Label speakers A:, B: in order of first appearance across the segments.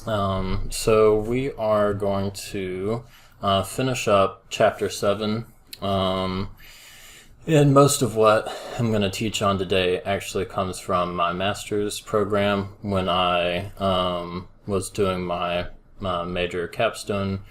A: So we are going to finish up Chapter 7. And most of what I'm going to teach on today actually comes from my master's program when I was doing my major capstone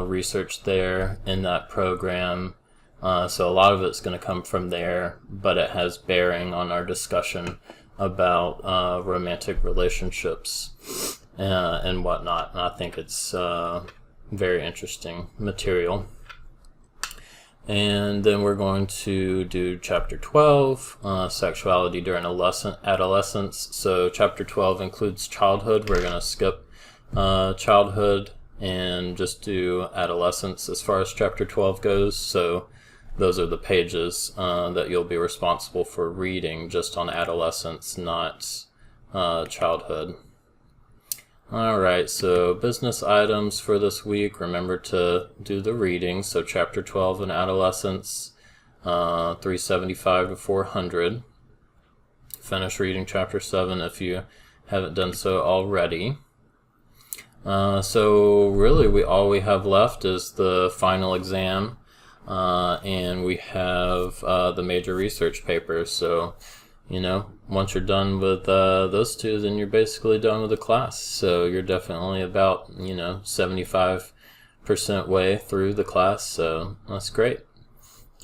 A: research there in that program. So a lot of it's going to come from there, but it has bearing on our discussion about romantic relationships and whatnot. And I think it's very interesting material. And then we're going to do Chapter 12, Sexuality During Adolescence. So Chapter 12 includes childhood. We're going to skip childhood and just do adolescence as far as Chapter 12 goes. So those are the pages that you'll be responsible for reading just on adolescence, not childhood. Alright, so business items for this week. Remember to do the reading. So Chapter 12 in adolescence, 375 to 400. Finish reading Chapter 7 if you haven't done so already. So really all we have left is the final exam. And we have the major research paper. So, once you're done with those two, then you're basically done with the class. So you're definitely about, 75% way through the class. So that's great.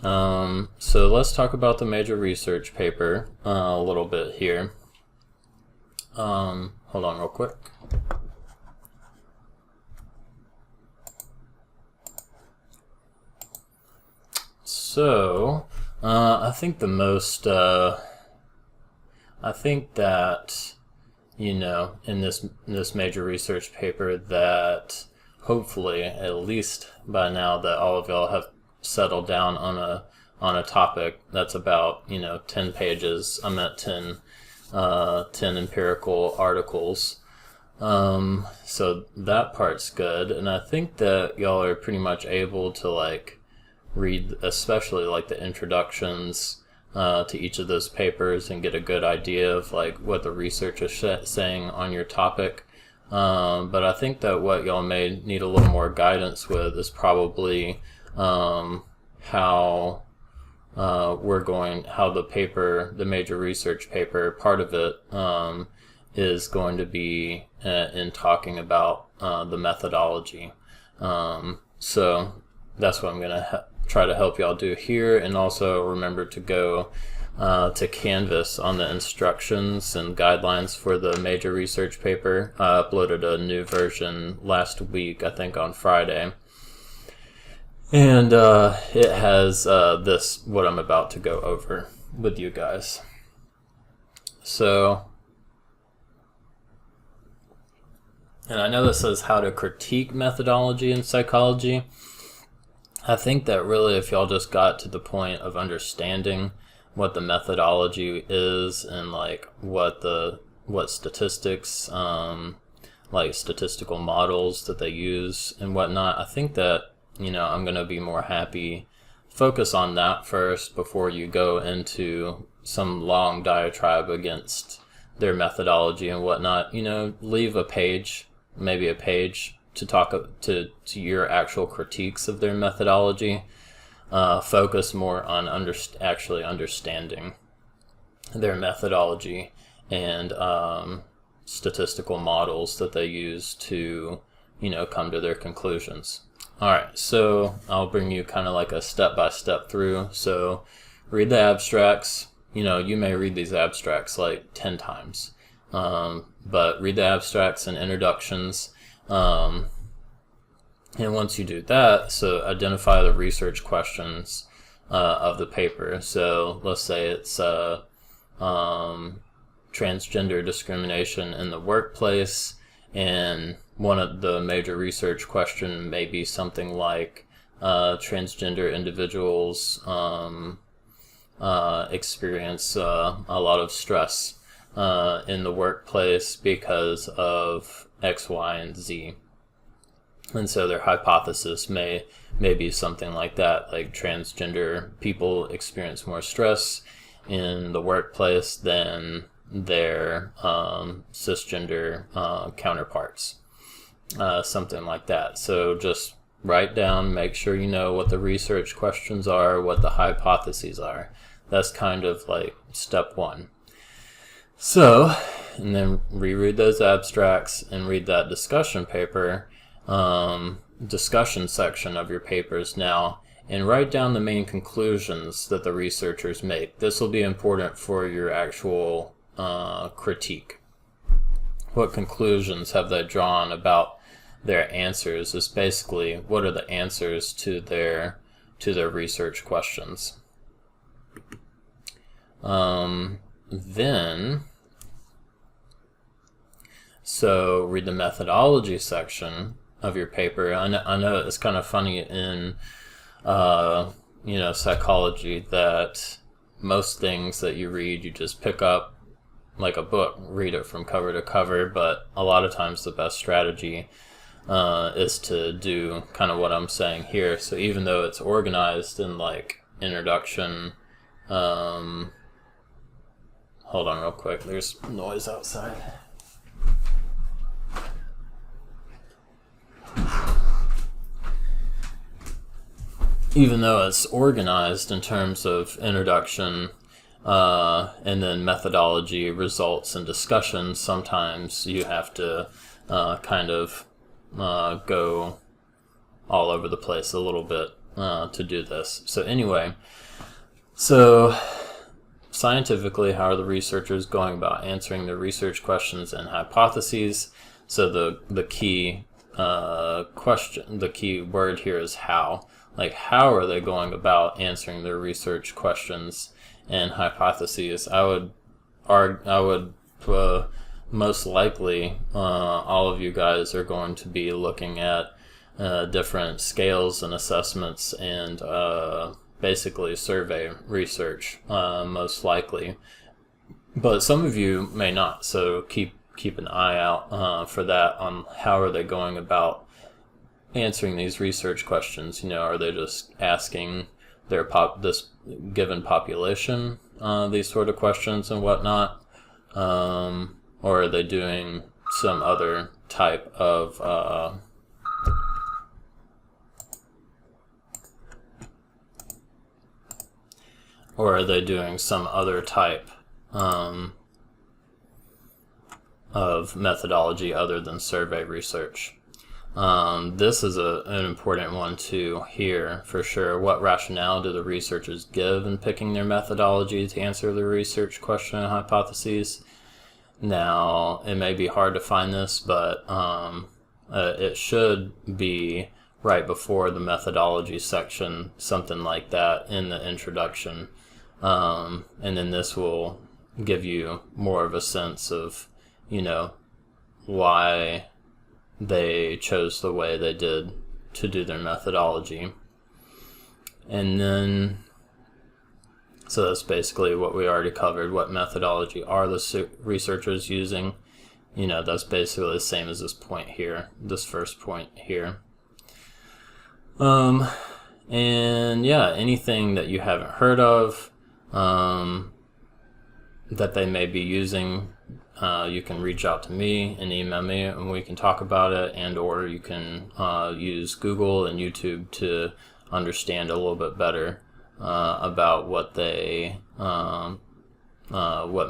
A: So let's talk about the major research paper a little bit here. Hold on real quick. So, I think the most, I think that, in this major research paper that hopefully, at least by now, that all of y'all have settled down on a topic that's about, 10 pages. I'm at 10 empirical articles. So that part's good. And I think that y'all are pretty much able to, read especially the introductions to each of those papers and get a good idea of what the research is saying on your topic. But I think that what y'all may need a little more guidance with is probably how the major research paper, part of it is going to be in talking about the methodology. So that's what I'm going to try to help y'all do here. And also remember to go to Canvas on the instructions and guidelines for the major research paper. I uploaded a new version last week, I think on Friday. And it has what I'm about to go over with you guys. So, and I know this says how to critique methodology in psychology. I think that really if y'all just got to the point of understanding what the methodology is and what statistics, statistical models that they use and whatnot, I think that, I'm going to be more happy. Focus on that first before you go into some long diatribe against their methodology and whatnot. Leave a page, maybe a page, to talk to your actual critiques of their methodology. Focus more on actually understanding their methodology and statistical models that they use to come to their conclusions. Alright, so I'll bring you kind of a step-by-step through. So read the abstracts. You may read these abstracts 10 times, but read the abstracts and introductions. And once you do that, so identify the research questions of the paper. So let's say it's transgender discrimination in the workplace, and one of the major research question may be something like transgender individuals experience a lot of stress in the workplace because of X, Y, and Z. And so their hypothesis may be something like that, like transgender people experience more stress in the workplace than their cisgender counterparts. something like that. So just write down, make sure you know what the research questions are, what the hypotheses are. That's kind of like step one. So, and then reread those abstracts and read that discussion paper, discussion section of your papers now, and write down the main conclusions that the researchers make. This will be important for your actual critique. What conclusions have they drawn about their answers is basically what are the answers to their research questions. So read the methodology section of your paper. I know it's kind of funny in psychology that most things that you read, you just pick up like a book, read it from cover to cover, but a lot of times the best strategy is to do kind of what I'm saying here. So even though it's organized in like introduction, hold on real quick, there's noise outside. Even though it's organized in terms of introduction, and then methodology, results, and discussion, sometimes you have to kind of go all over the place a little bit to do this. So anyway, so scientifically, how are the researchers going about answering the research questions and hypotheses? So the key question, the key word here is how. Like, how are they going about answering their research questions and hypotheses? I would most likely all of you guys are going to be looking at different scales and assessments and basically survey research, most likely. But some of you may not, so keep an eye out for that on how are they going about answering these research questions. Are they just asking this given population these sort of questions and whatnot, or are they doing some other type of of methodology other than survey research? This is an important one too here for sure. What rationale do the researchers give in picking their methodology to answer the research question and hypotheses? Now, it may be hard to find this, but it should be right before the methodology section, something like that in the introduction. And then this will give you more of a sense of, why they chose the way they did to do their methodology. And then, so that's basically what we already covered. What methodology are the researchers using? That's basically the same as this point here, this first point here. And yeah, anything that you haven't heard of that they may be using, you can reach out to me and email me and we can talk about it, and or you can use Google and YouTube to understand a little bit better about what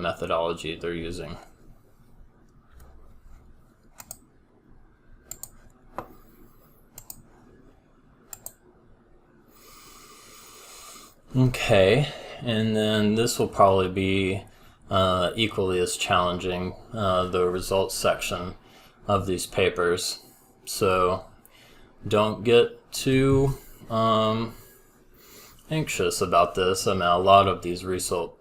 A: methodology they're using. Okay, and then this will probably be equally as challenging, the results section of these papers. So don't get too anxious about this. I mean, a lot of these result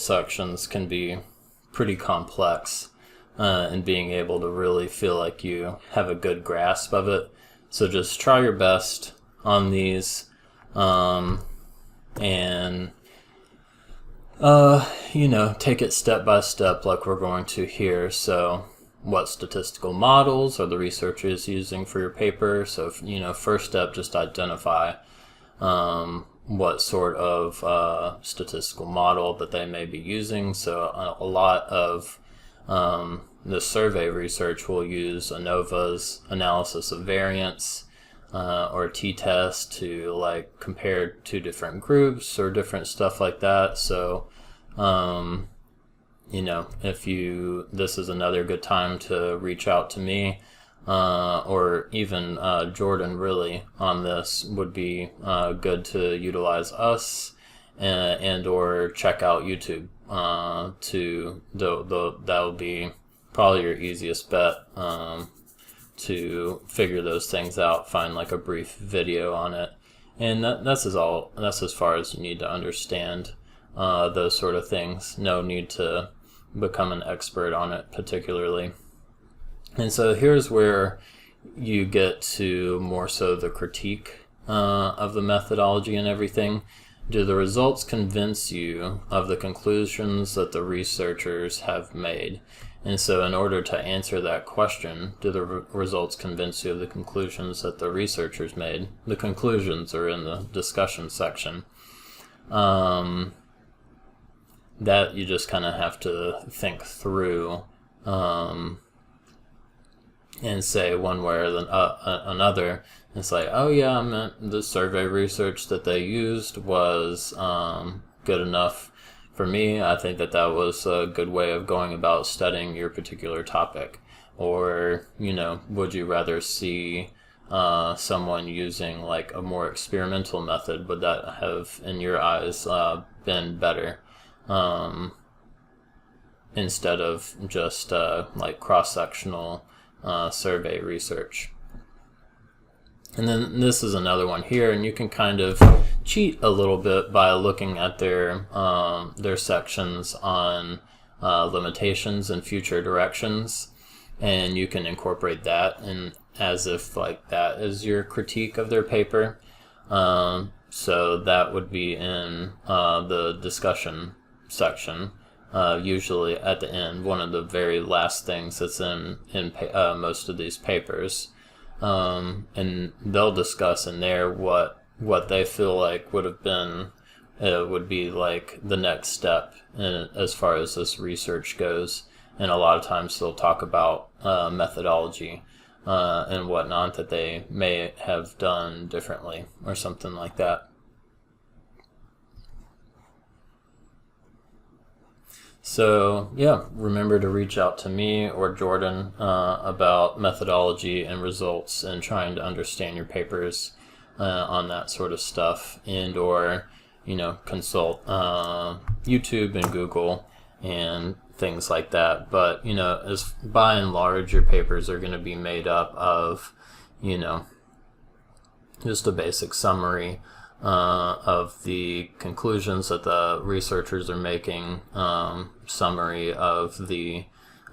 A: sections can be pretty complex in being able to really feel like you have a good grasp of it. So just try your best on these, and take it step by step like we're going to here. So what statistical models are the researchers using for your paper? So, first step, just identify what sort of statistical model that they may be using. So a lot of the survey research will use ANOVA's analysis of variance, or t-test to like compare two different groups or different stuff like that. So this is another good time to reach out to me, or even Jordan really on this would be good to utilize us, and or check out YouTube. That'll be probably your easiest bet to figure those things out. Find like a brief video on it, and that's as far as you need to understand those sort of things. No need to become an expert on it particularly. And so here's where you get to more so the critique of the methodology and everything. Do the results convince you of the conclusions that the researchers have made? And so in order to answer that question, do the results convince you of the conclusions that the researchers made? The conclusions are in the discussion section. That you just kind of have to think through and say one way or another. It's like, oh yeah, I meant the survey research that they used was good enough for me. I think that was a good way of going about studying your particular topic. Or, would you rather see someone using like a more experimental method? Would that have, in your eyes, been better? Instead of just like cross-sectional survey research. And then this is another one here, and you can kind of cheat a little bit by looking at their sections on limitations and future directions, and you can incorporate that and as if like that is your critique of their paper. So that would be in the discussion section. Usually at the end, one of the very last things that's in most of these papers. And they'll discuss in there what they feel like would be like the next step as far as this research goes. And a lot of times they'll talk about methodology and whatnot that they may have done differently or something like that. So yeah, remember to reach out to me or Jordan about methodology and results and trying to understand your papers on that sort of stuff, and or consult YouTube and Google and things like that. But as by and large, your papers are going to be made up of just a basic summary of the conclusions that the researchers are making, summary of the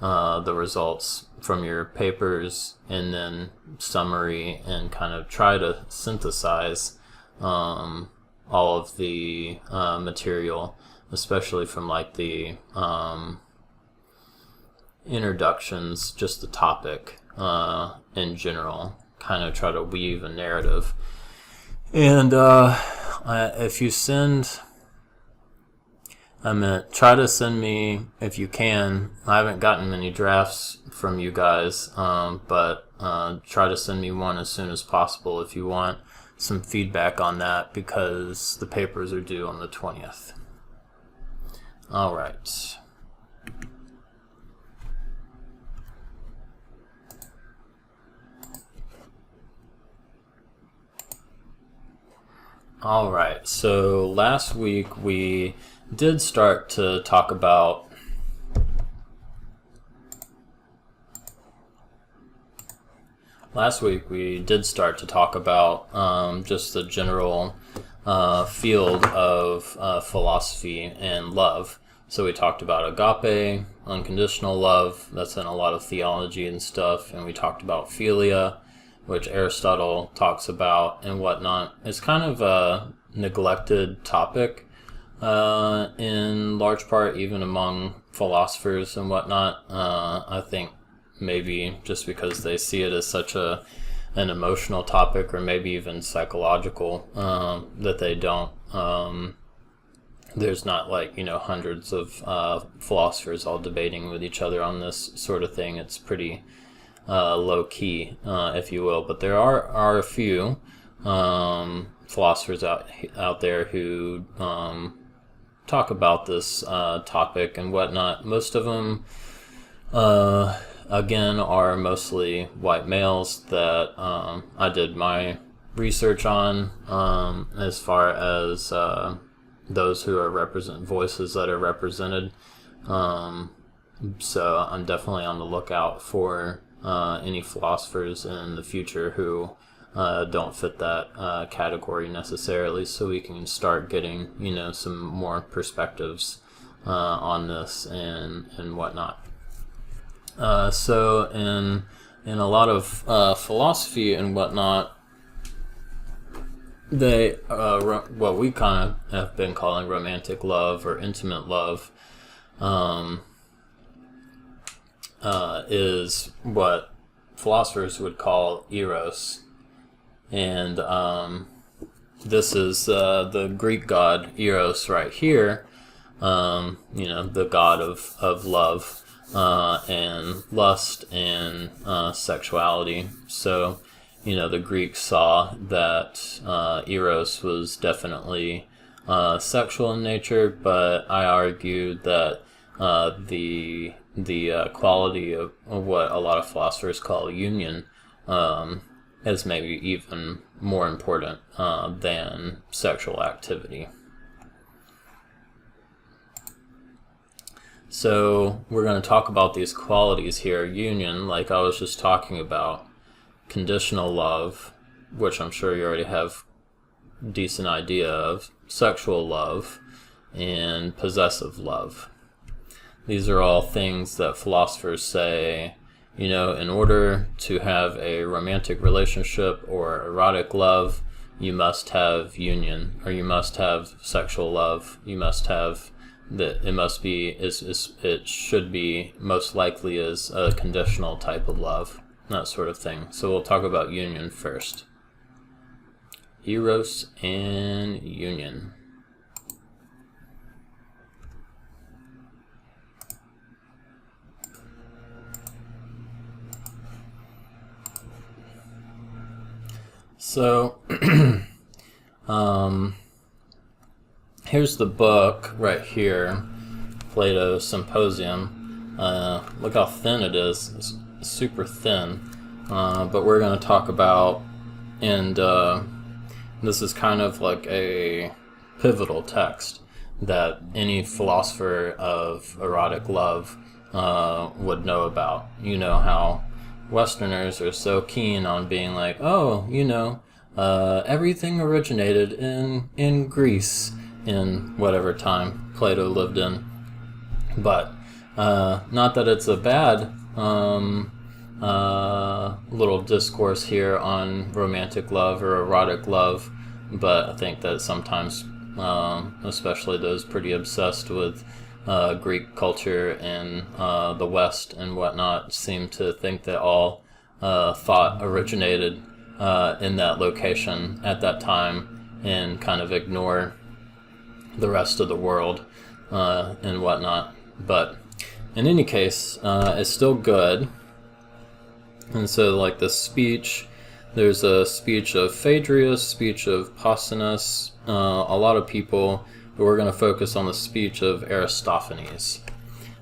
A: results from your papers, and then summary and kind of try to synthesize all of the material, especially from like the introductions, just the topic in general, kind of try to weave a narrative. And if you try to send me, if you can. I haven't gotten many drafts from you guys, but try to send me one as soon as possible if you want some feedback on that, because the papers are due on the 20th. All right. All right, so last week we did start to talk about just the general field of philosophy and love. So we talked about agape, unconditional love, that's in a lot of theology and stuff, and we talked about philia, which Aristotle talks about and whatnot. It's kind of a neglected topic in large part, even among philosophers and whatnot. I think maybe just because they see it as such an emotional topic, or maybe even psychological, that they don't there's not like, hundreds of philosophers all debating with each other on this sort of thing. It's pretty low key, if you will. But there are a few philosophers out there who talk about this topic and whatnot. Most of them, again, are mostly white males that I did my research on, as far as those who are voices that are represented. So I'm definitely on the lookout for any philosophers in the future who don't fit that category necessarily, so we can start getting some more perspectives on this and whatnot. So in a lot of philosophy and whatnot, they what we kind of have been calling romantic love or intimate love is what philosophers would call eros. And this is the Greek god Eros right here, the god of love and lust and sexuality. So, the Greeks saw that Eros was definitely sexual in nature, but I argued that the quality of what a lot of philosophers call union is maybe even more important than sexual activity. So we're going to talk about these qualities here. Union, like I was just talking about. Conditional love, which I'm sure you already have a decent idea of. Sexual love, and possessive love. These are all things that philosophers say, in order to have a romantic relationship or erotic love, you must have union, or you must have sexual love. You must have that. It should be most likely as a conditional type of love, that sort of thing. So we'll talk about union first. Eros and union. So, here's the book right here, Plato's Symposium. Look how thin it is. It's super thin. But we're going to talk about, and this is kind of like a pivotal text that any philosopher of erotic love would know about. How Westerners are so keen on being like, everything originated in Greece in whatever time Plato lived in. But not that it's a bad little discourse here on romantic love or erotic love, but I think that sometimes, especially those pretty obsessed with Greek culture and the West and whatnot, seem to think that all thought originated in that location at that time and kind of ignore the rest of the world and whatnot. But in any case, it's still good. And so like the speech, there's a speech of Phaedrus, speech of Pausanias, a lot of people, but we're going to focus on the speech of Aristophanes.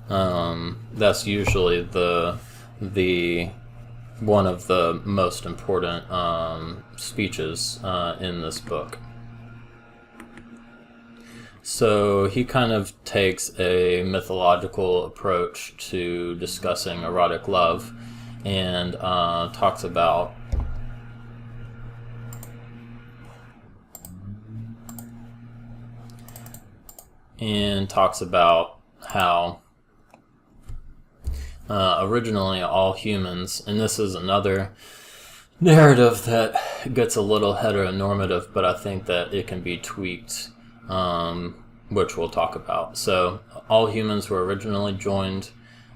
A: That's usually the one of the most important speeches in this book. So he kind of takes a mythological approach to discussing erotic love and talks about how originally all humans, and this is another narrative that gets a little heteronormative, but I think that it can be tweaked, which we'll talk about. So all humans were originally joined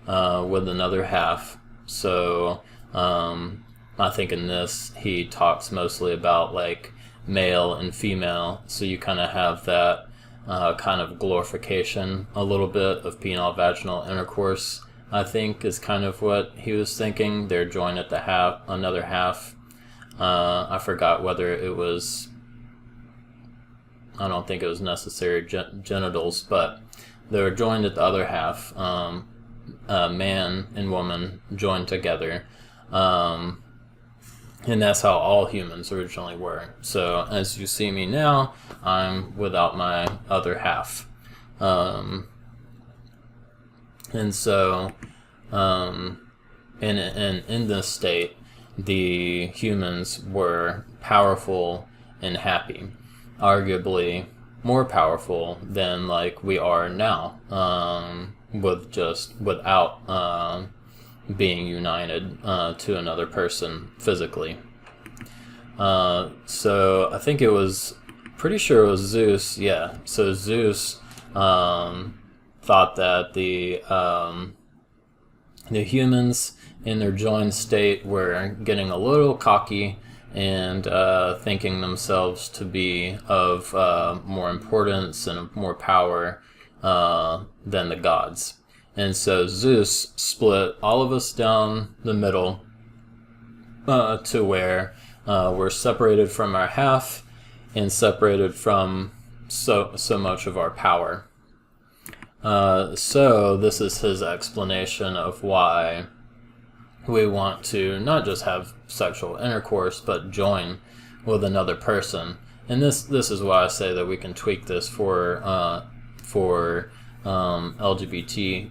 A: with another half. So I think in this he talks mostly about like male and female. So you kind of have that kind of glorification a little bit of penile vaginal intercourse, I think, is kind of what he was thinking. They're joined at the another half. I forgot whether it was, I don't think it was necessary genitals, but they were joined at the other half, man and woman joined together. And that's how all humans originally were. So as you see me now, I'm without my other half. And so in this state, the humans were powerful and happy, arguably more powerful than like we are now, without being united to another person physically. So I think it was, pretty sure it was Zeus. Yeah. So Zeus thought that the humans in their joined state were getting a little cocky and thinking themselves to be of more importance and of more power than the gods. And so Zeus split all of us down the middle to where we're separated from our half and separated from so much of our power. So this is his explanation of why we want to not just have sexual intercourse, but join with another person. And this is why I say that we can tweak this for LGBTQ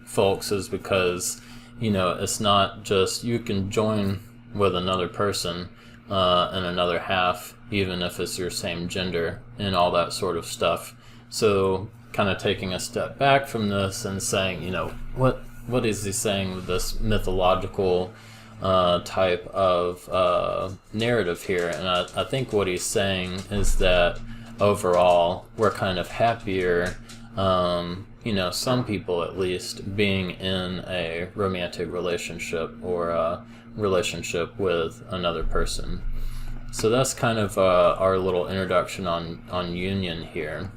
A: folks, is because, you know, it's not just you can join with another person and another half, even if it's your same gender and all that sort of stuff. So kind of taking a step back from this and saying, you know, what is he saying with this mythological type of narrative here? And I think what he's saying is that overall we're kind of happier, you know, some people at least, being in a romantic relationship or a relationship with another person. So that's kind of our little introduction on union here.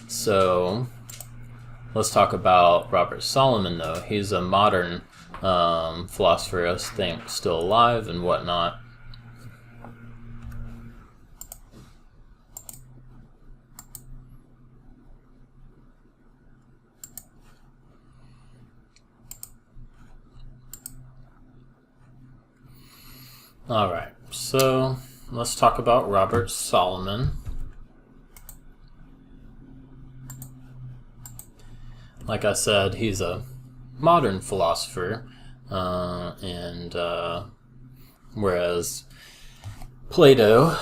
A: So let's talk about Robert Solomon, though. He's a modern philosopher, I think, still alive and whatnot. All right, so let's talk about Robert Solomon. Like I said, he's a modern philosopher, and whereas Plato,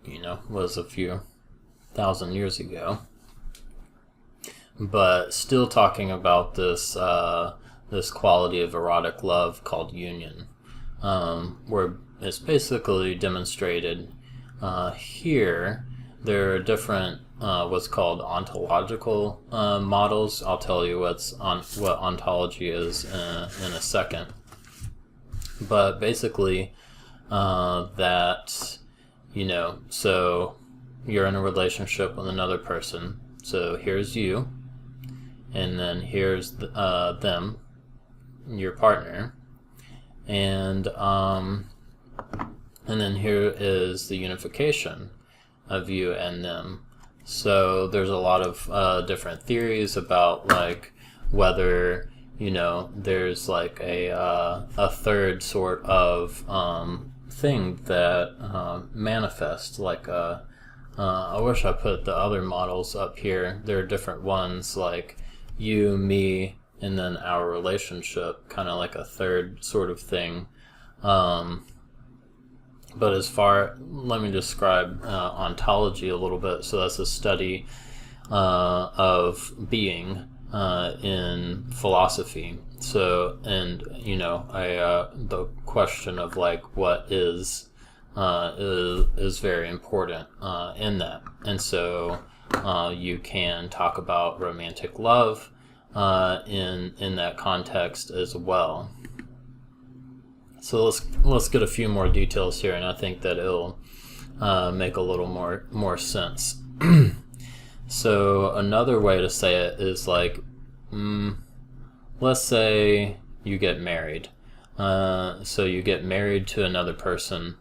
A: you know, was a few thousand years ago, but still talking about this this quality of erotic love called union, where it's basically demonstrated here. There are different what's called ontological models. I'll tell you what ontology is in a second. But basically, that, you know, so you're in a relationship with another person. So here's you, and then here's them, your partner, and then here is the unification of you and them. So there's a lot of different theories about, like, whether, you know, there's like a third sort of thing that manifests, like I wish I put the other models up here. There are different ones, like you, me, and then our relationship, kind of like a third sort of thing. But let me describe ontology a little bit. So that's a study of being in philosophy. So, and, you know, the question of, like, what is very important in that. And so you can talk about romantic love in that context as well. So let's get a few more details here, and I think that it'll make a little more sense. So another way to say it is like, let's say you get married. So you get married to another person,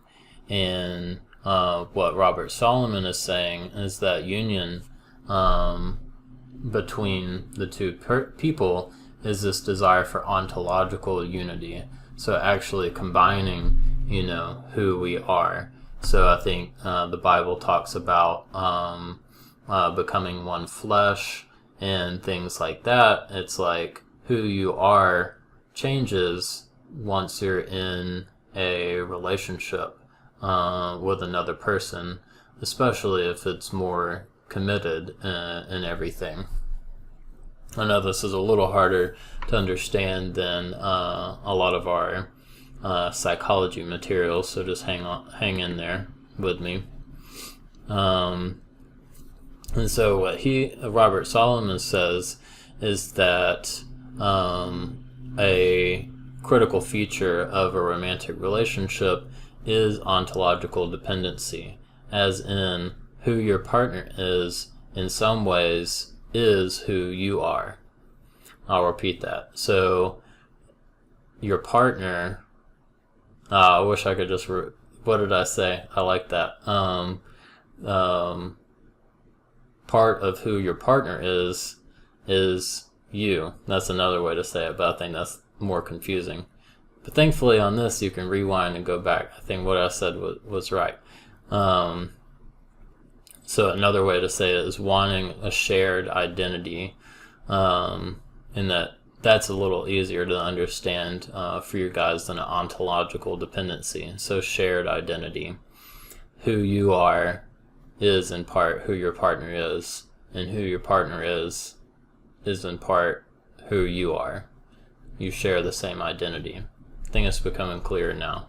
A: and what Robert Solomon is saying is that union between the two people is this desire for ontological unity. So actually combining, who we are. So I think the Bible talks about becoming one flesh and things like that. It's like who you are changes once you're in a relationship with another person, especially if it's more committed and everything. I know this is a little harder to understand than a lot of our psychology materials, so just hang in there with me. And so what Robert Solomon says is that a critical feature of a romantic relationship is ontological dependency, as in who your partner is in some ways is who you are. I'll repeat that. So your partner, I wish I could just what did I say? I like that. Part of who your partner is you. That's another way to say it, but I think that's more confusing. But thankfully on this you can rewind and go back. I think what I said was right. So another way to say it is wanting a shared identity, and that's a little easier to understand for you guys than an ontological dependency. So shared identity. Who you are is in part who your partner is, and who your partner is in part who you are. You share the same identity. I think it's becoming clearer now.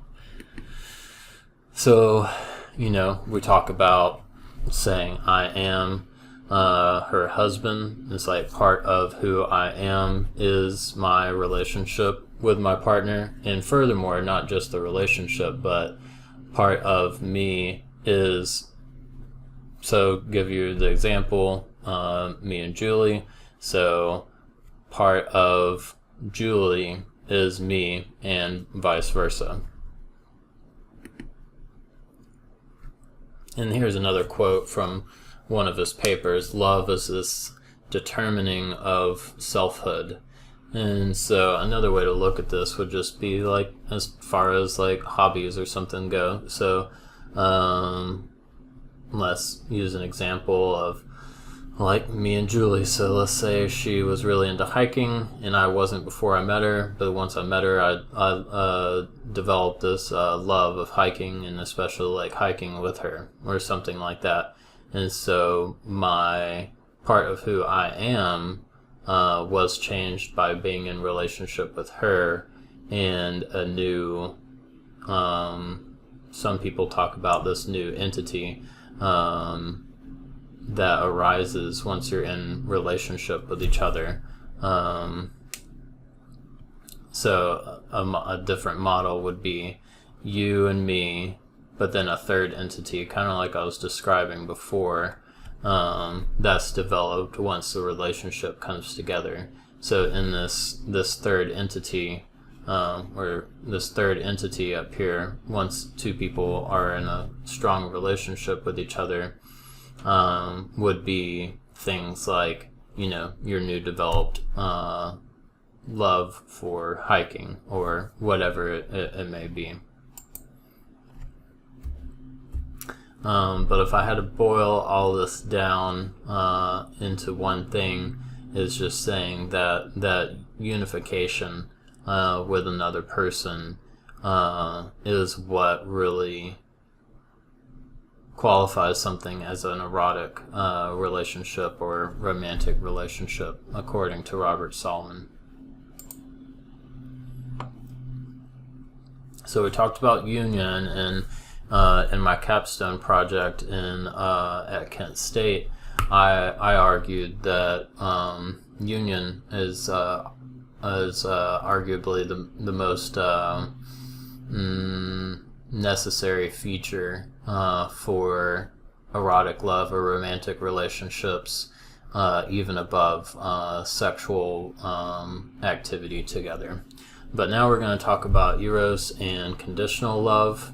A: So, we talk about saying I am her husband. It's like part of who I am is my relationship with my partner. And furthermore, not just the relationship, but part of me is, so give you the example, me and Julie. So part of Julie is me and vice versa. And here's another quote from one of his papers. Love is this determining of selfhood. And so another way to look at this would just be like as far as like hobbies or something go. So let's use an example of like me and Julie. So let's say she was really into hiking and I wasn't before I met her, but once I met her I developed this love of hiking, and especially like hiking with her or something like that. And so my part of who I am was changed by being in relationship with her, and a new some people talk about this new entity that arises once you're in relationship with each other. So a different model would be you and me, but then a third entity, kind of like I was describing before, that's developed once the relationship comes together. So in this third entity, or this third entity up here, once two people are in a strong relationship with each other, would be things like, your new developed love for hiking or whatever it may be. But if I had to boil all this down into one thing, is just saying that unification with another person is what really qualifies something as an erotic relationship or romantic relationship, according to Robert Solomon. So we talked about union, and in my capstone project at Kent State, I argued that union is arguably the most necessary feature for erotic love or romantic relationships, even above sexual activity together. But now we're going to talk about eros and conditional love,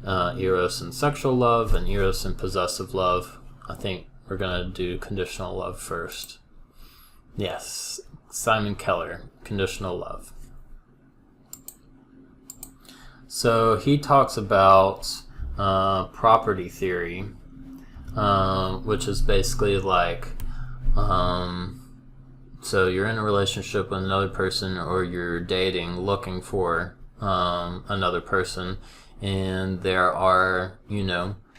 A: eros and sexual love, and eros and possessive love. I think we're going to do conditional love first. Yes, Simon Keller, conditional love. So he talks about property theory, which is basically like, so you're in a relationship with another person, or you're dating, looking for another person, and there are,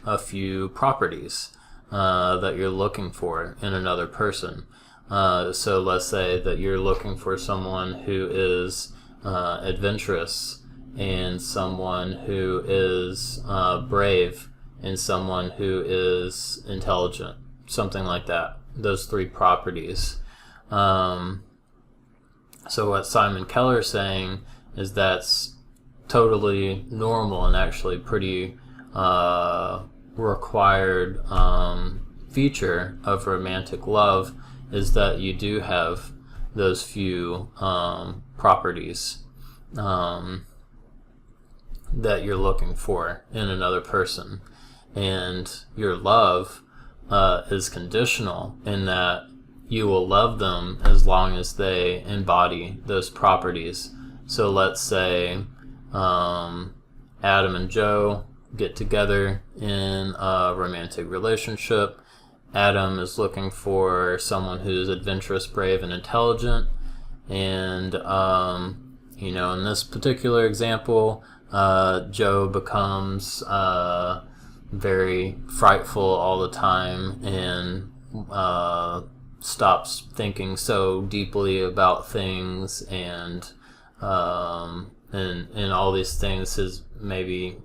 A: a few properties that you're looking for in another person. So let's say that you're looking for someone who is adventurous, and someone who is brave, and someone who is intelligent, something like that. Those three properties. So what Simon Keller is saying is that's totally normal and actually pretty required feature of romantic love, is that you do have those few properties that you're looking for in another person. And your love is conditional in that you will love them as long as they embody those properties. So let's say Adam and Joe get together in a romantic relationship. Adam is looking for someone who's adventurous, brave, and intelligent. And, in this particular example, Joe becomes very frightful all the time, and stops thinking so deeply about things, and all these things is maybe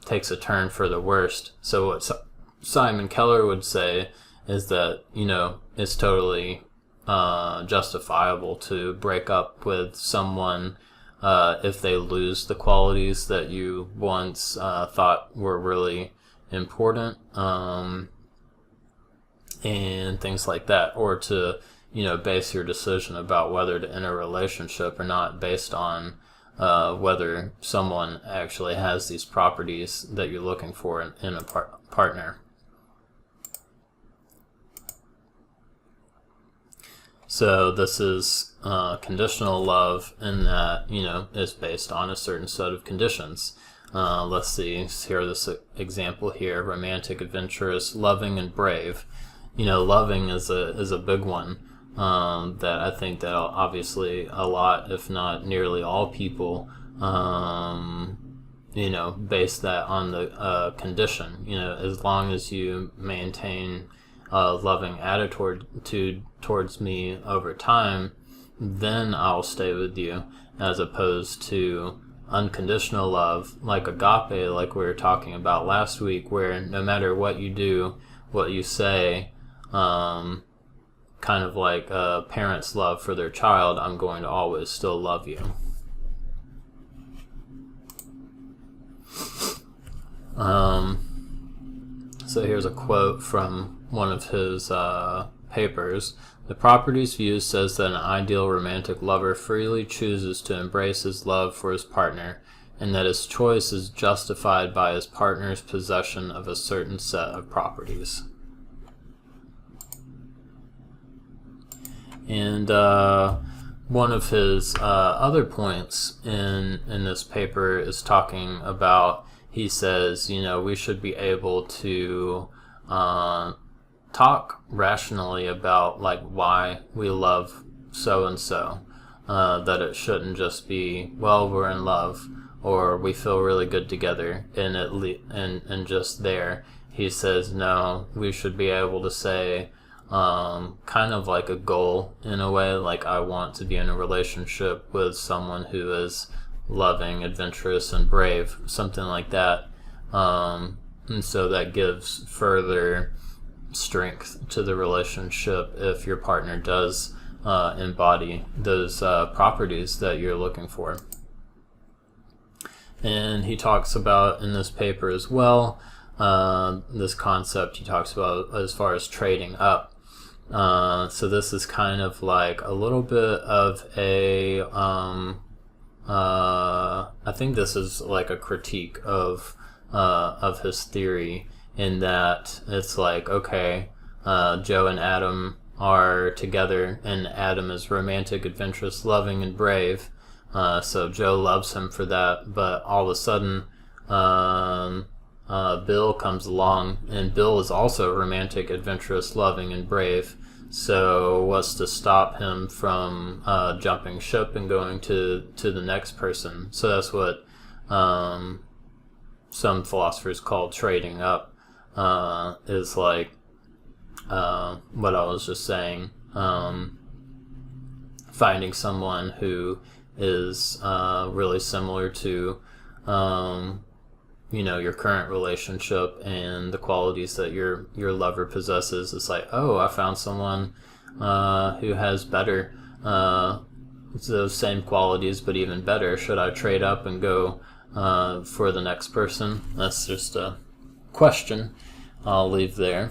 A: takes a turn for the worst. So what Simon Keller would say is that it's totally justifiable to break up with someone if they lose the qualities that you once thought were really important, and things like that, or to base your decision about whether to enter a relationship or not based on whether someone actually has these properties that you're looking for in a partner. So this is conditional love in that, is based on a certain set of conditions. Let's see, here this example here: romantic, adventurous, loving, and brave. Loving is a big one that I think that obviously a lot, if not nearly all people, base that on the condition. As long as you maintain a loving attitude towards me over time, then I'll stay with you, as opposed to unconditional love, like agape, like we were talking about last week, where no matter what you do, what you say, kind of like a parent's love for their child, I'm going to always still love you. So here's a quote from one of his papers. The Properties View says that an ideal romantic lover freely chooses to embrace his love for his partner, and that his choice is justified by his partner's possession of a certain set of properties. And one of his other points in this paper is talking about, he says, we should be able to talk rationally about like why we love so and so, that it shouldn't just be, well, we're in love, or we feel really good together, and just there. He says no, we should be able to say, kind of like a goal in a way, like I want to be in a relationship with someone who is loving, adventurous, and brave, something like that. And so that gives further strength to the relationship if your partner does embody those properties that you're looking for. And he talks about in this paper as well, this concept he talks about as far as trading up. So this is kind of like a little bit of a, I think this is like a critique of his theory, in that it's like, okay, Joe and Adam are together, and Adam is romantic, adventurous, loving, and brave. So Joe loves him for that, but all of a sudden, Bill comes along, and Bill is also romantic, adventurous, loving, and brave. So what's to stop him from jumping ship and going to the next person? So that's what some philosophers call trading up, is like what I was just saying, finding someone who is really similar to your current relationship and the qualities that your lover possesses. It's like, oh, I found someone who has better those same qualities but even better. Should I trade up and go for the next person? That's just a question I'll leave there.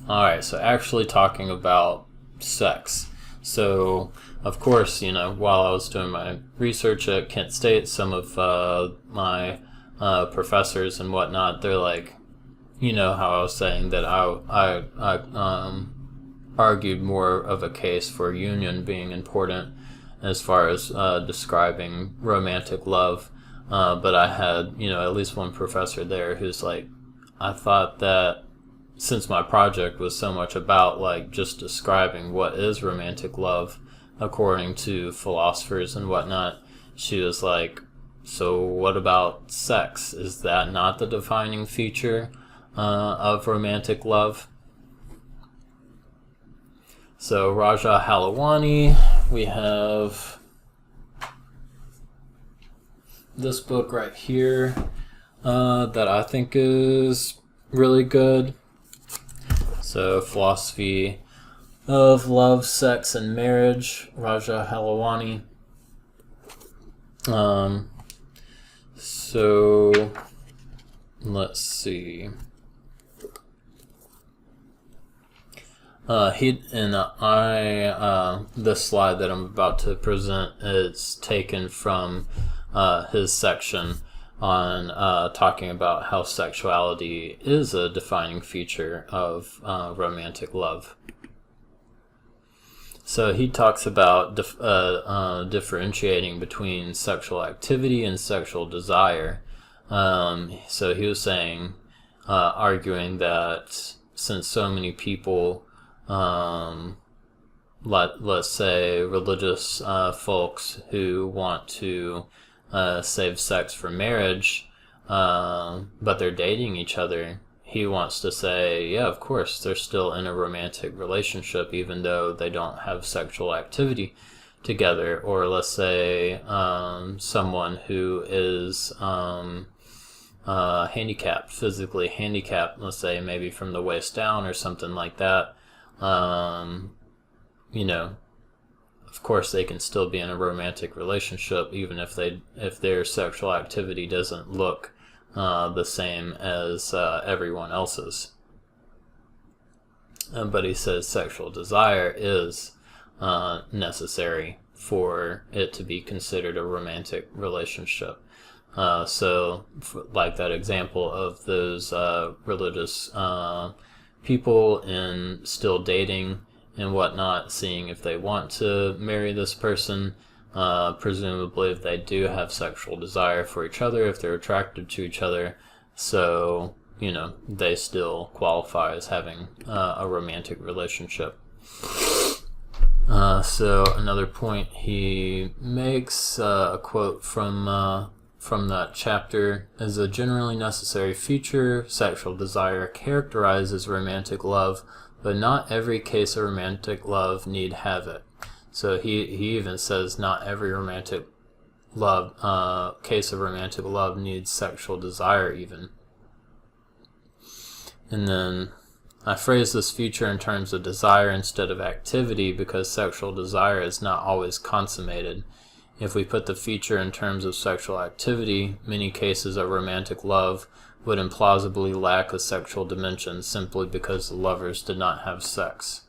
A: Alright, so actually talking about sex. So, of course, while I was doing my research at Kent State, some of my professors and whatnot, they're like, how I was saying that I argued more of a case for union being important as far as describing romantic love. But I had, at least one professor there who's like, I thought that since my project was so much about like just describing what is romantic love according to philosophers and whatnot, she was like, so what about sex? Is that not the defining feature of romantic love? So Raja Halawani, we have this book right here that I think is really good. So, Philosophy of Love, Sex, and Marriage, Raja Halawani. So, let's see. This slide that I'm about to present is taken from his section on talking about how sexuality is a defining feature of romantic love. So he talks about differentiating between sexual activity and sexual desire. So he was saying, arguing that since so many people, let's say religious folks who want to save sex for marriage, but they're dating each other, he wants to say, yeah, of course, they're still in a romantic relationship even though they don't have sexual activity together. Or let's say someone who is handicapped, physically handicapped, let's say maybe from the waist down or something like that, of course they can still be in a romantic relationship even if their sexual activity doesn't look the same as everyone else's. But he says sexual desire is necessary for it to be considered a romantic relationship. Like that example of those religious people and still dating and whatnot, seeing if they want to marry this person. Presumably if they do have sexual desire for each other, if they're attracted to each other, so they still qualify as having a romantic relationship. So another point he makes, a quote from that chapter, is a generally necessary feature. Sexual desire characterizes romantic love, but not every case of romantic love need have it. So he even says not every romantic love case of romantic love needs sexual desire even. And then I phrase this feature in terms of desire instead of activity because sexual desire is not always consummated. If we put the feature in terms of sexual activity, many cases of romantic love would implausibly lack a sexual dimension simply because the lovers did not have sex.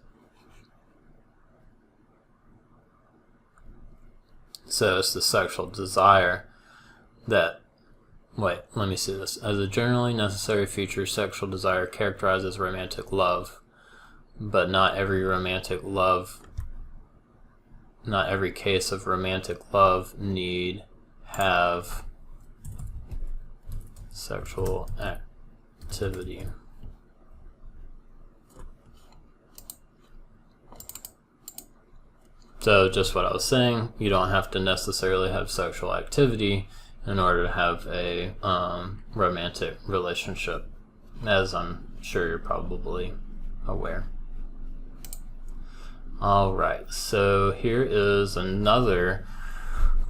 A: So it's the sexual desire that, wait, let me see this. As a generally necessary feature, sexual desire characterizes romantic love, but not every case of romantic love need have sexual activity. So just what I was saying, you don't have to necessarily have sexual activity in order to have a romantic relationship, as I'm sure you're probably aware. Alright, so here is another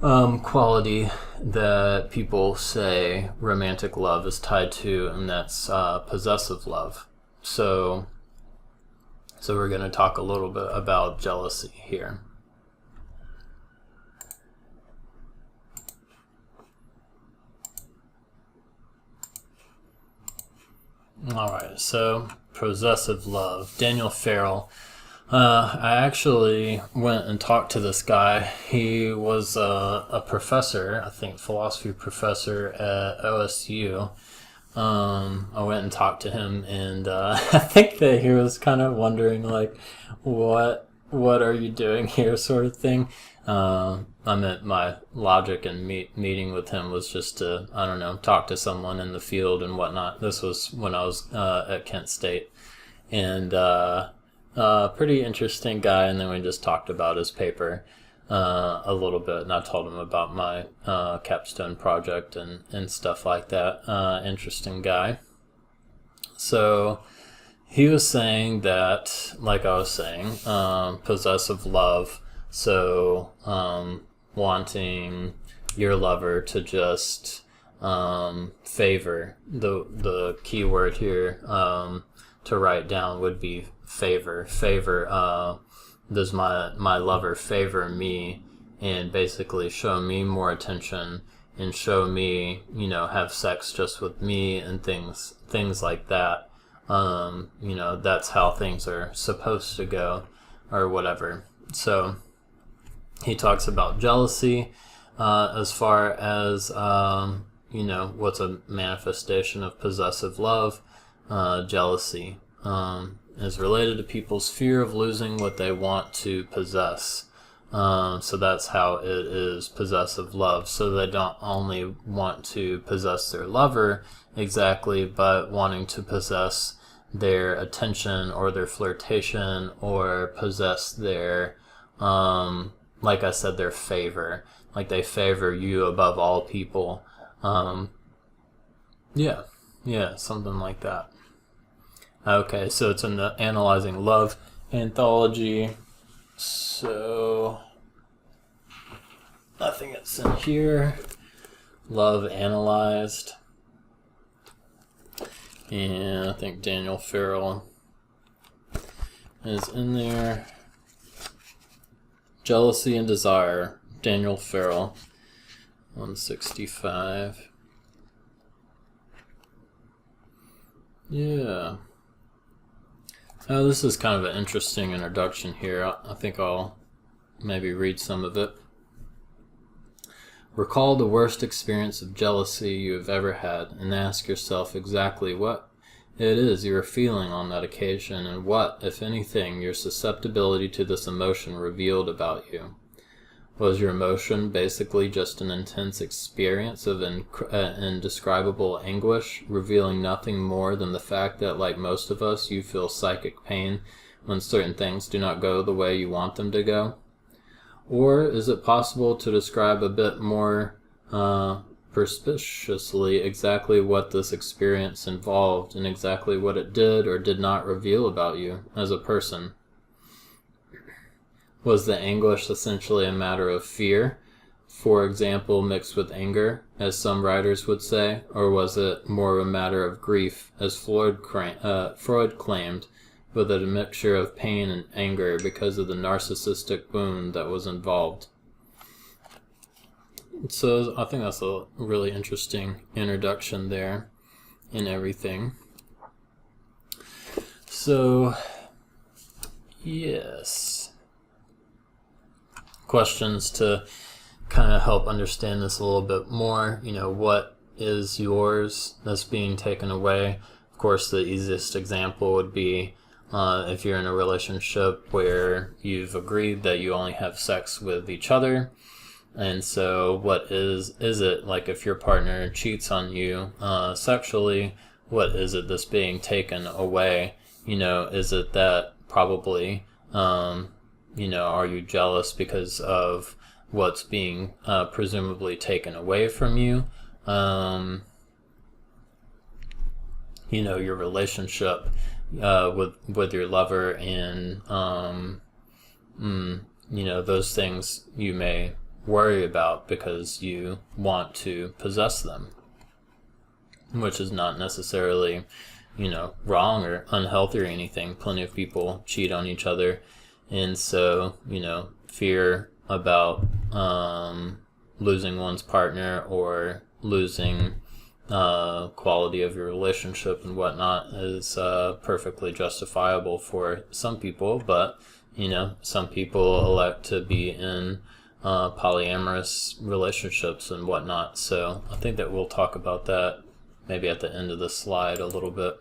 A: quality that people say romantic love is tied to, and that's possessive love. So we're going to talk a little bit about jealousy here. Alright, so possessive love. Daniel Farrell. I actually went and talked to this guy. He was a professor, I think philosophy professor at OSU. I went and talked to him, and I think that he was kind of wondering, like, what are you doing here, sort of thing. I meant my logic in meeting with him was just to, I don't know, talk to someone in the field and whatnot. This was when I was at Kent State, and pretty interesting guy. And then we just talked about his paper a little bit, and I told him about my capstone project and stuff like that. Interesting guy. So he was saying that, like I was saying, possessive love, so wanting your lover to just favor. The key word here to write down would be favor. Does my lover favor me and basically show me more attention and show me, have sex just with me and things like that. That's how things are supposed to go or whatever. So he talks about jealousy as far as, what's a manifestation of possessive love. Jealousy is related to people's fear of losing what they want to possess. So that's how it is possessive love. So they don't only want to possess their lover exactly, but wanting to possess their attention or their flirtation or possess their, like I said, their favor. Like they favor you above all people. Yeah, something like that. Okay, so it's in the Analyzing Love anthology. So I think it's in here. Love Analyzed. And I think Daniel Farrell is in there. Jealousy and Desire, Daniel Farrell, 165. Yeah. This is kind of an interesting introduction here. I think I'll maybe read some of it. Recall the worst experience of jealousy you have ever had and ask yourself exactly what it is you are feeling on that occasion and what, if anything, your susceptibility to this emotion revealed about you. Was your emotion basically just an intense experience of indescribable anguish, revealing nothing more than the fact that, like most of us, you feel psychic pain when certain things do not go the way you want them to go? Or is it possible to describe a bit more perspiciously exactly what this experience involved and exactly what it did or did not reveal about you as a person? Was the anguish essentially a matter of fear, for example, mixed with anger, as some writers would say, or was it more a matter of grief, as Freud claimed, with a mixture of pain and anger because of the narcissistic wound that was involved? So I think that's a really interesting introduction there and everything. So, yes. Questions to kind of help understand this a little bit more. What is yours that's being taken away? Of course, the easiest example would be if you're in a relationship where you've agreed that you only have sex with each other. And so what is it, like if your partner cheats on you sexually, what is it that's being taken away? Is it that probably, are you jealous because of what's being presumably taken away from you? Your relationship with your lover, and those things you may worry about because you want to possess them, which is not necessarily wrong or unhealthy or anything. Plenty of people cheat on each other, and so fear about losing one's partner or losing quality of your relationship and whatnot is perfectly justifiable for some people, but some people elect to be in polyamorous relationships and whatnot. So I think that we'll talk about that maybe at the end of the slide a little bit.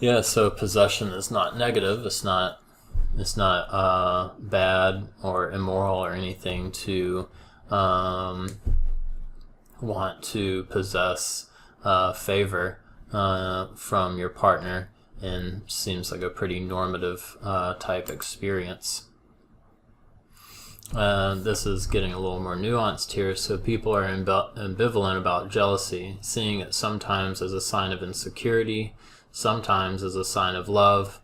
A: Yeah, so possession is not negative. It's not bad or immoral or anything to want to possess favor from your partner, and seems like a pretty normative type experience. This is getting a little more nuanced here. So people are ambivalent about jealousy, seeing it sometimes as a sign of insecurity, sometimes as a sign of love,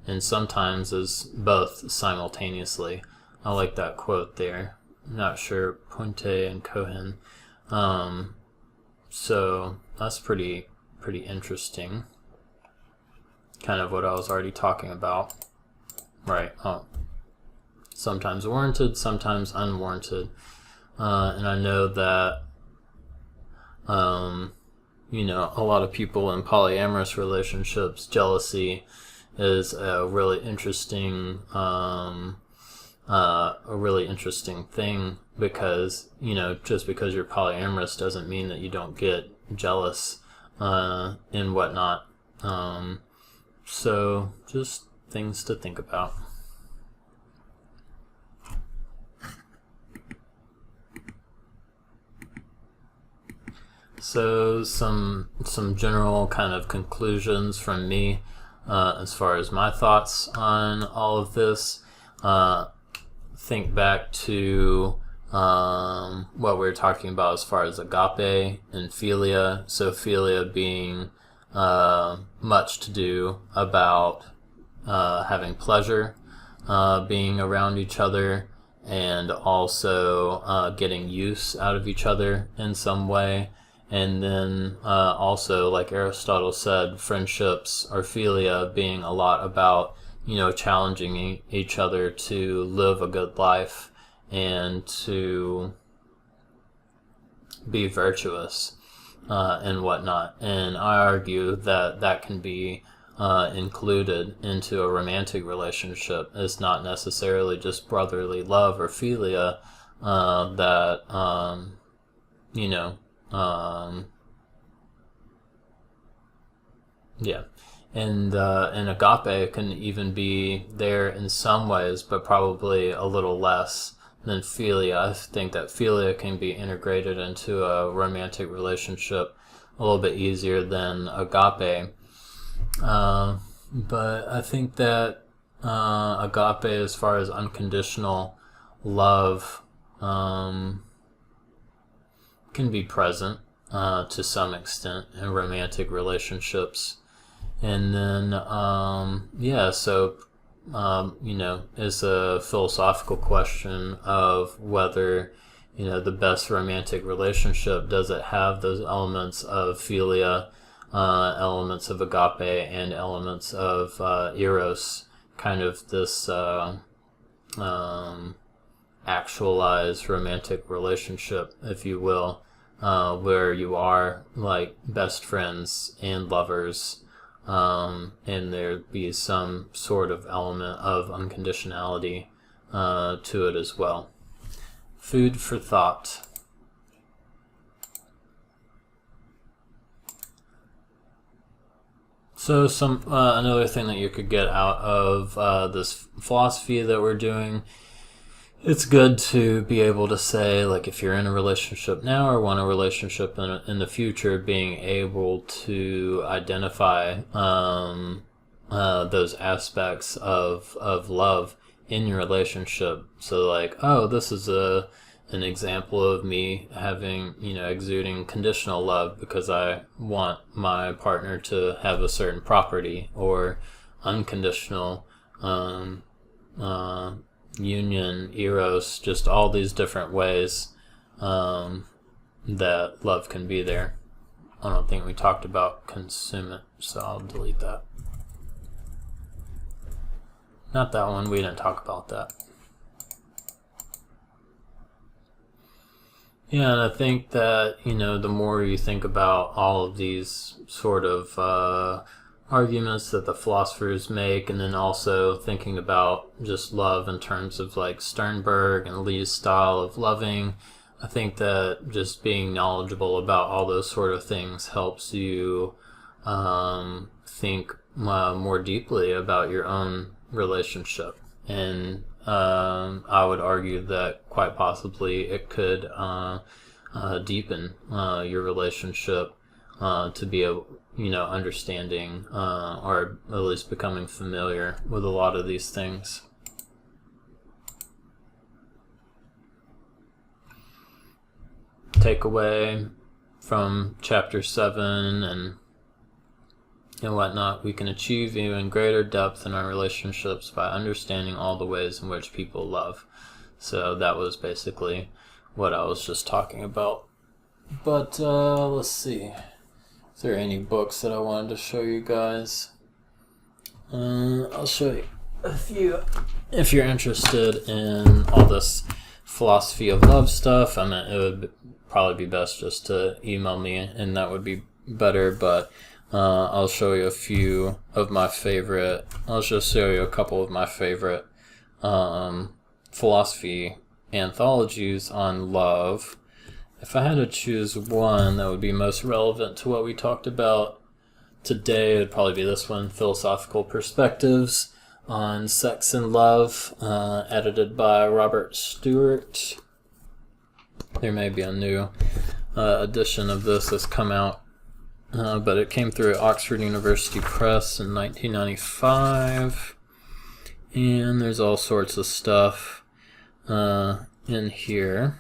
A: and sometimes as both simultaneously. I like that quote there. I'm not sure, Puente and Cohen. So that's pretty interesting. Kind of what I was already talking about. Right. Sometimes warranted, sometimes unwarranted. And I know that, a lot of people in polyamorous relationships, jealousy is a really interesting thing, because just because you're polyamorous doesn't mean that you don't get jealous and whatnot. So just things to think about. So some general kind of conclusions from me as far as my thoughts on all of this. Think back to what we were talking about as far as agape and philia. So philia being much to do about having pleasure, being around each other, and also getting use out of each other in some way. And then also, like Aristotle said, friendships or philia being a lot about challenging each other to live a good life and to be virtuous and whatnot. And I argue that can be included into a romantic relationship. It's not necessarily just brotherly love or philia that yeah. And agape can even be there in some ways, but probably a little less than philia. I think that philia can be integrated into a romantic relationship a little bit easier than agape. But I think that agape, as far as unconditional love, can be present to some extent in romantic relationships. And then, it's a philosophical question of whether, the best romantic relationship, does it have those elements of philia, elements of agape, and elements of eros, kind of this actualized romantic relationship, if you will, where you are like best friends and lovers, and there be some sort of element of unconditionality to it as well. Food for thought. So another thing that you could get out of this philosophy that we're doing, it's good to be able to say, like, if you're in a relationship now or want a relationship in the future, being able to identify those aspects of love in your relationship. So like, oh, this is an example of me having, exuding conditional love because I want my partner to have a certain property, or unconditional union, eros, just all these different ways that love can be there. I don't think we talked about consummate, so I'll delete that. Not that one, we didn't talk about that. Yeah, and I think that, the more you think about all of these sort of arguments that the philosophers make, and then also thinking about just love in terms of like Sternberg and Lee's style of loving, I think that just being knowledgeable about all those sort of things helps you think more deeply about your own relationship. And I would argue that quite possibly it could deepen your relationship to be understanding or at least becoming familiar with a lot of these things. Takeaway from chapter 7 and whatnot: we can achieve even greater depth in our relationships by understanding all the ways in which people love. So that was basically what I was just talking about. But let's see. Is there any books that I wanted to show you guys? I'll show you a few if you're interested in all this philosophy of love stuff. I mean, it would probably be best just to email me, and that would be better. But I'll show you a few of my favorite. I'll just show you a couple of my favorite philosophy anthologies on love. If I had to choose one that would be most relevant to what we talked about today, it would probably be this one, Philosophical Perspectives on Sex and Love, edited by Robert Stewart. There may be a new edition of this that's come out, but it came through Oxford University Press in 1995, and there's all sorts of stuff in here.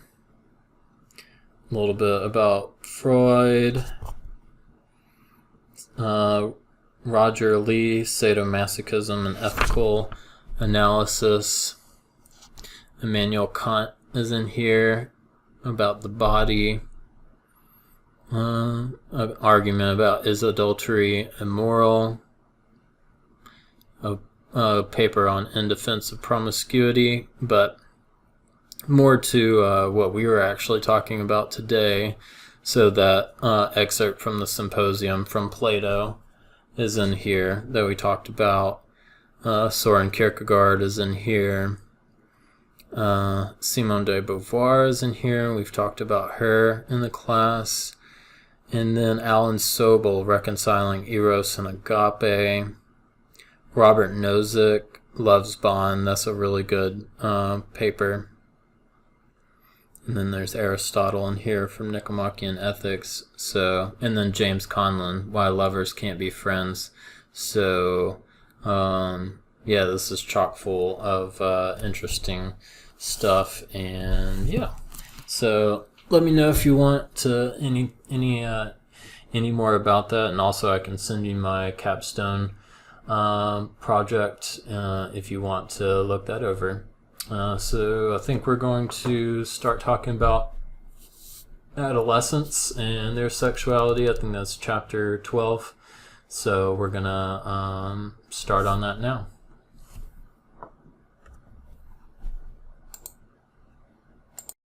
A: A little bit about Freud, Roger Lee, Sadomasochism and Ethical Analysis. Immanuel Kant is in here, about the body. An argument about is adultery immoral. A paper on In Defense of Promiscuity, but more to what we were actually talking about today. So that excerpt from the Symposium from Plato is in here that we talked about. Soren Kierkegaard is in here. Simone de Beauvoir is in here. We've talked about her in the class. And then Alan Sobel, Reconciling Eros and Agape. Robert Nozick, Love's Bond. That's a really good paper. And then there's Aristotle in here from Nicomachean Ethics. And then James Conlon, Why Lovers Can't Be Friends. So, yeah, this is chock full of interesting stuff. And yeah, so let me know if you want to any more about that, and also I can send you my capstone project if you want to look that over. So I think we're going to start talking about adolescents and their sexuality. I think that's chapter 12. So we're gonna start on that now.